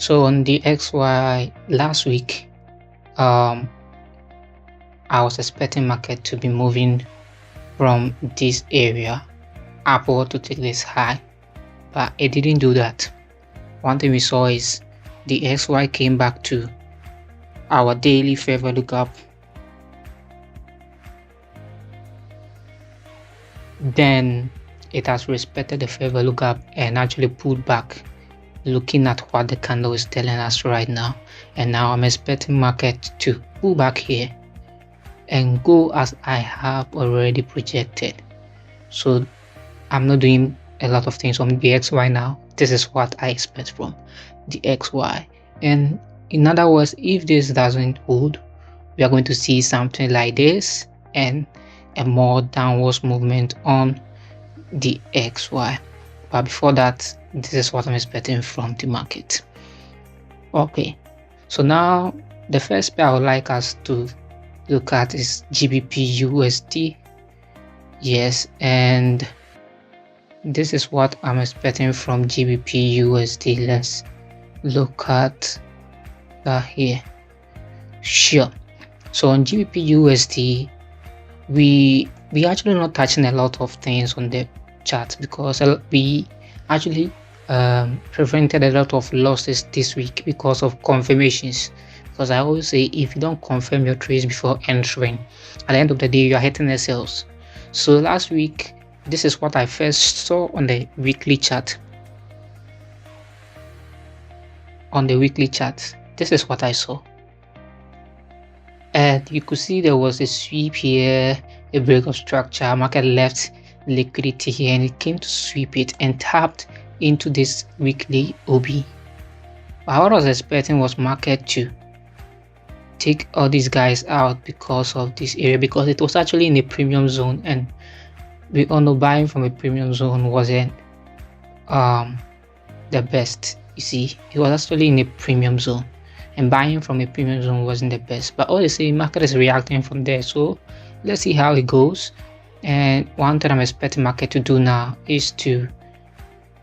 So on the XY last week, I was expecting market to be moving from this area upward to take this high, but it didn't do that. One thing we saw is the XY came back to our daily fair value gap. Then it has respected the fair value gap and actually pulled back, looking at what the candle is telling us right now. And now I'm expecting market to pull back here and go as I have already projected. So I'm not doing a lot of things on the XY now. This is what I expect from the XY. And in other words, if this doesn't hold, we are going to see something like this and a more downwards movement on the XY. But before that, this is what I'm expecting from the market. Okay, so now the first pair I would like us to look at is Gbpusd. Yes, and this is what I'm expecting from Gbpusd. Let's look at that here. Sure. So on Gbpusd, we actually not touching a lot of things on the chart because we actually prevented a lot of losses this week because of confirmations. Because I always say, if you don't confirm your trades before entering, at the end of the day you are hitting the sales. So last week, this is what I first saw on the weekly chart. On the weekly chart, this is what I saw. And you could see there was a sweep here, a break of structure, market left liquidity here, and it came to sweep it and tapped into this weekly OB. But what I was expecting was market to take all these guys out because of this area, because it was actually in a premium zone, and we all know buying from a premium zone wasn't the best. You see, it was actually in a premium zone, and buying from a premium zone wasn't the best. But all the same, market is reacting from there, so let's see how it goes. And one thing I'm expecting market to do now is to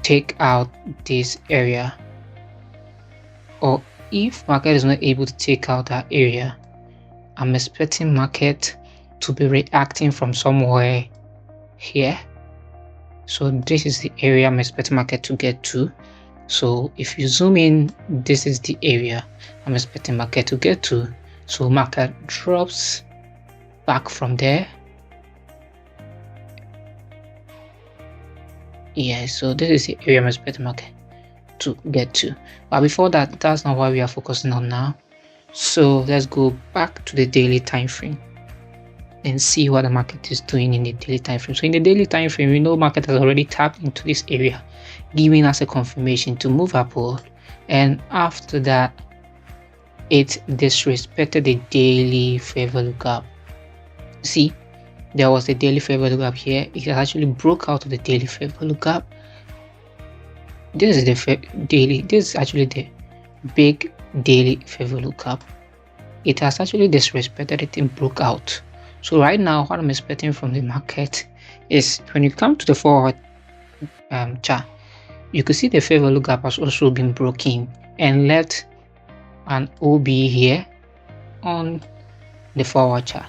take out this area, or if market is not able to take out that area, I'm expecting market to be reacting from somewhere here. So this is the area I'm expecting market to get to. So if you zoom in, this is the area I'm expecting market to get to. So market drops back from there. Yeah, so this is the area I'm expecting market to get to. But before that, that's not what we are focusing on now. So let's go back to the daily time frame and see what the market is doing in the daily time frame. So in the daily time frame, we know market has already tapped into this area, giving us a confirmation to move upward. And after that, it disrespected the daily fair value gap. See, there was a daily fair value gap here. It actually broke out of the daily fair value gap. This is the daily. This is actually the big daily fair value gap. It has actually disrespected it and broke out. So right now, what I'm expecting from the market is when you come to the forward chart, you can see the fair value gap has also been broken and left an OB here on the forward chart.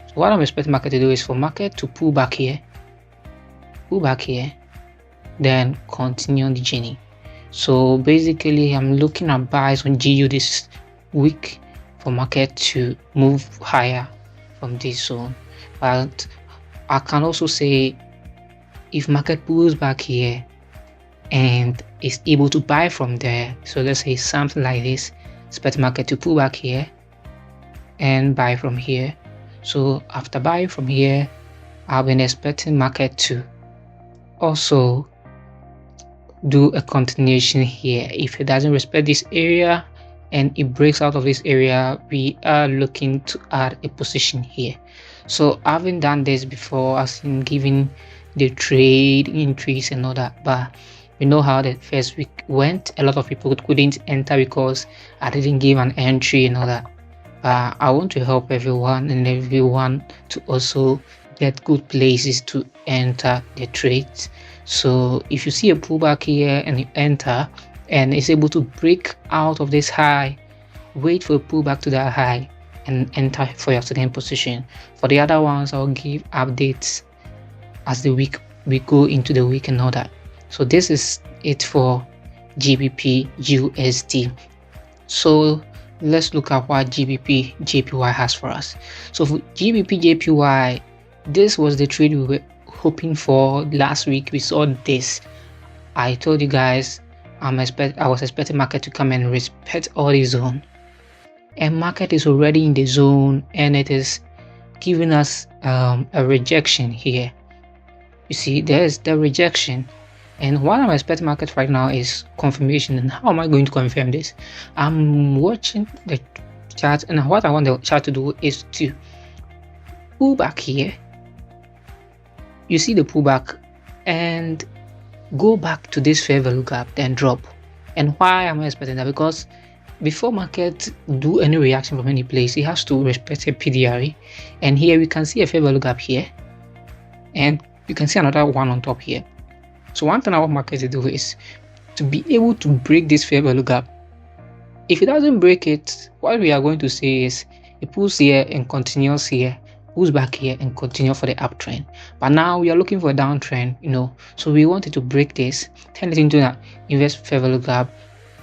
So what I'm expecting market to do is for market to pull back here, then continue on the journey. So basically, I'm looking at buys on GU this week for market to move higher from this zone. But I can also say, if market pulls back here and is able to buy from there, so let's say something like this, expect market to pull back here and buy from here. So after buying from here, I've been expecting market to also do a continuation here. If it doesn't respect this area and it breaks out of this area, we are looking to add a position here. So I haven't done this before, as in giving the trade entries and all that, but we know how the first week went. A lot of people couldn't enter because I didn't give an entry and all that. But I want to help everyone and everyone to also get good places to enter the trades. So if you see a pullback here and you enter, and it's able to break out of this high, wait for a pullback to that high, and enter for your second position. For the other ones, I'll give updates as the week we go into the week and all that. So this is it for Gbpusd. So let's look at what Gbpjpy has for us. So for Gbpjpy, this was the trade we were hoping for last week. We saw this. I told you guys I was expecting market to come and respect all the zone, and market is already in the zone, and it is giving us a rejection here. You see, there's the rejection, and what I'm expecting market right now is confirmation. And how am I going to confirm this? I'm watching the chart, and what I want the chart to do is to pull back here. You see the pullback, and go back to this fair value gap, then drop. And why am I expecting that? Because before market do any reaction from any place, it has to respect a PDRE, and here we can see a fair value gap here, and you can see another one on top here. So one thing I want market to do is to be able to break this fair value gap. If it doesn't break it, what we are going to say is it pulls here and continues here, pulls back here and continue for the uptrend. But now we are looking for a downtrend, so we wanted to break this, turn it into an inverse fair value gap,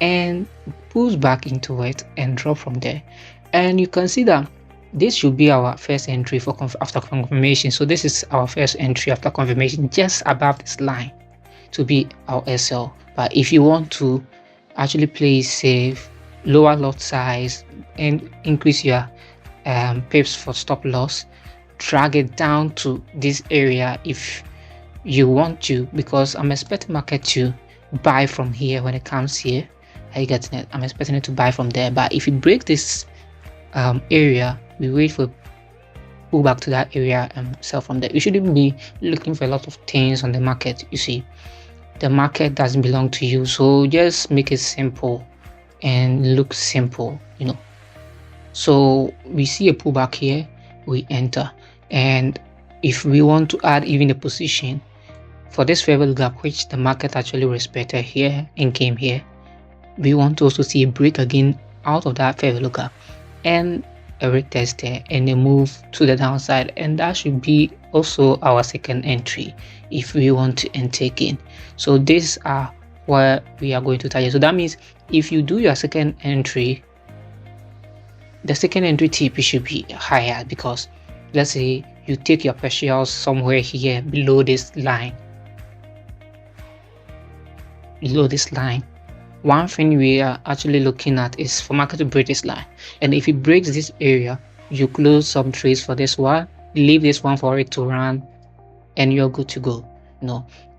and pulls back into it and drop from there. And you can see that this should be our first entry for after confirmation. So this is our first entry after confirmation, just above this line to be our SL. But if you want to actually play safe, lower lot size and increase your pips for stop loss, drag it down to this area if you want to, because I'm expecting market to buy from here when it comes here. Are you getting it? I'm expecting it to buy from there. But if you break this area, we wait for pull back to that area and sell from there. You shouldn't be looking for a lot of things on the market. You see, the market doesn't belong to you, so just make it simple and look simple, So we see a pullback here, we enter, and if we want to add even a position for this fair value gap, which the market actually respected here and came here, we want to also see a break again out of that fair value gap and a retest there and a move to the downside, and that should be also our second entry if we want to take in. So these are where we are going to target. So that means if you do your second entry, the second entry TP should be higher, because let's say you take your partials somewhere here below this line. One thing we are actually looking at is for market to break this line, and if it breaks this area, you close some trades for this one, leave this one for it to run, and you're good to go.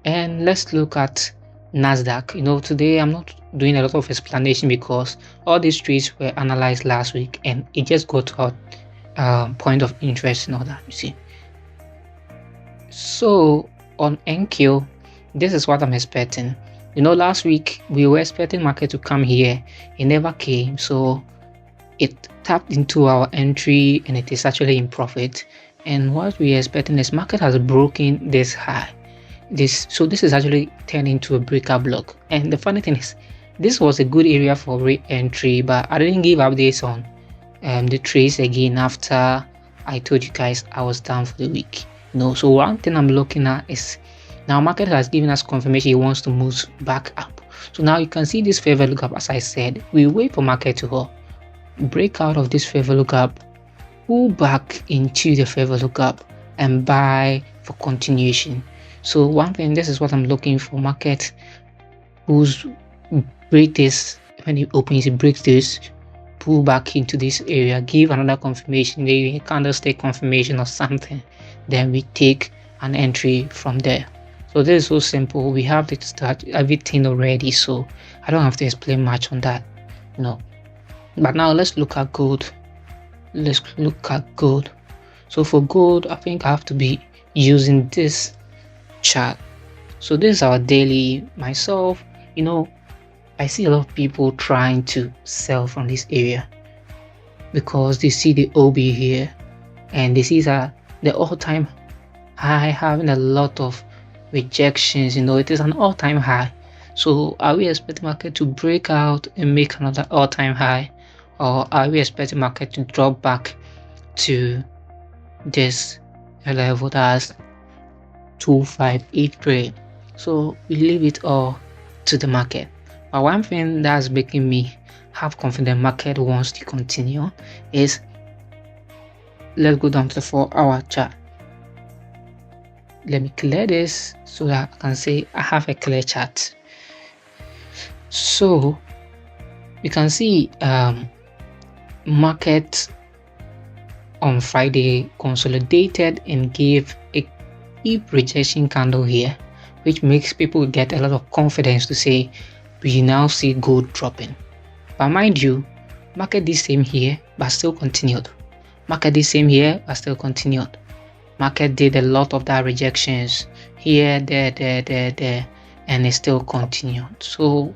And let's look at Nasdaq. Today I'm not doing a lot of explanation because all these trades were analyzed last week, and it just got out point of interest and all that, you see. So on NQ, this is what I'm expecting. Last week we were expecting market to come here, it never came, so it tapped into our entry and it is actually in profit. And what we are expecting is market has broken this high, so this is actually turned into a breakout block. And the funny thing is, this was a good area for re-entry, but I didn't give updates on the trades again after I told you guys I was down for the week. So one thing I'm looking at is, now market has given us confirmation it wants to move back up. So now you can see this fair value gap. As I said, we wait for market to break out of this fair value gap, pull back into the fair value gap, and buy for continuation. So one thing, this is what I'm looking for. Market who's break this, when it opens, it breaks this, pull back into this area, give another confirmation, maybe a candlestick confirmation or something, then we take an entry from there. So this is so simple. We have to start everything already, so I don't have to explain much on that. But now let's look at gold. So for gold, I think I have to be using this chart. So this is our daily. Myself, I see a lot of people trying to sell from this area because they see the OB here and they see that the all-time high having a lot of rejections. It is an all-time high, So are we expecting market to break out and make another all-time high, or are we expecting market to drop back to this level that's 2583? So we leave it all to the market. But one thing that's making me have confidence market wants to continue is, let's go down to the 4-hour chart. Let me clear this so that I can say I have a clear chart. So you can see market on Friday consolidated and gave a deep rejection candle here, which makes people get a lot of confidence to say we now see gold dropping. But mind you, market did same here but still continued. Market did same here but still continued. Market did a lot of that rejections here, there, and it still continued. So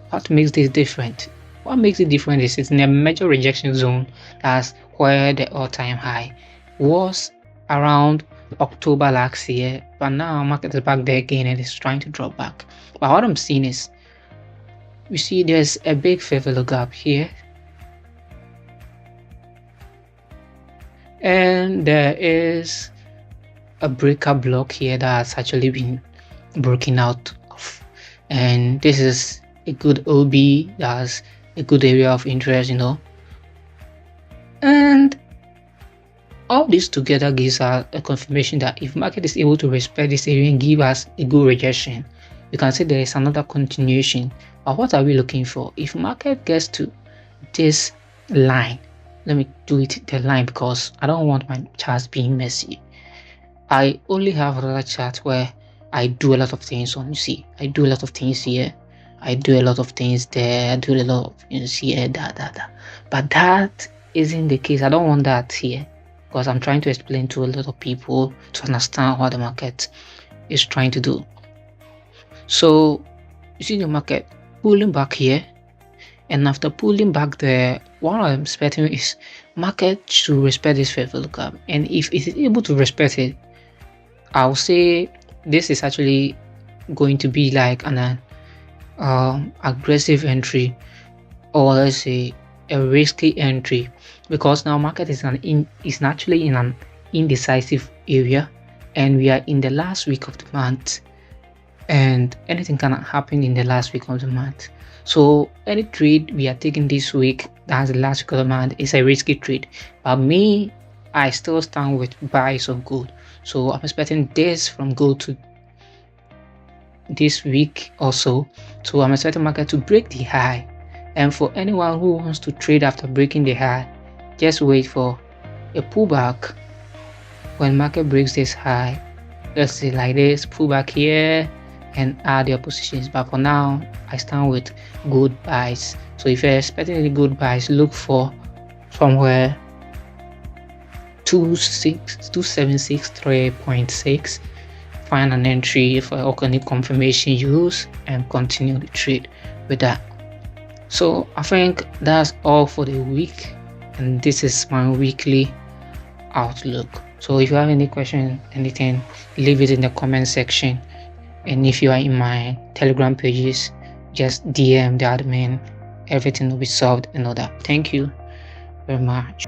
what makes this different? What makes it different is it's in a major rejection zone. That's where the all-time high was around October last year, but now market is back there again and it's trying to drop back. But what I'm seeing is, you see there's a big fair value gap here, and there is a breaker block here that's actually been broken out of, and this is a good OB, that's a good area of interest, and all this together gives us a confirmation that if market is able to respect this area and give us a good rejection, you can say there is another continuation. But what are we looking for? If market gets to this line, let me do it the line because I don't want my charts being messy. I only have another chart where I do a lot of things on. You see, I do a lot of things here, I do a lot of things there, I do a lot of things here, but that isn't the case. I don't want that here because I'm trying to explain to a lot of people to understand what the market is trying to do. So you see the market pulling back here, and after pulling back there, what I'm expecting is market to respect this fair value gap, and if it is able to respect it, I'll say this is actually going to be like an aggressive entry, or let's say a risky entry, because now market is naturally in an indecisive area, and we are in the last week of the month, and anything can happen in the last week of the month. So any trade we are taking this week, that's the last week of the month, is a risky trade. But me, I still stand with buys of gold. So I'm expecting this from gold to this week also. So I'm expecting market to break the high. And for anyone who wants to trade after breaking the high, just wait for a pullback. When market breaks this high, let's say like this, pullback here and add your positions. But for now, I stand with good buys. So if you're expecting any good buys, look for somewhere 276.3.6. Find an entry for organic confirmation, use and continue the trade with that. So I think that's all for the week, and this is my weekly outlook. So if you have any question, anything, leave it in the comment section, and if you are in my Telegram pages, just DM the admin. Everything will be solved and all that. Thank you very much.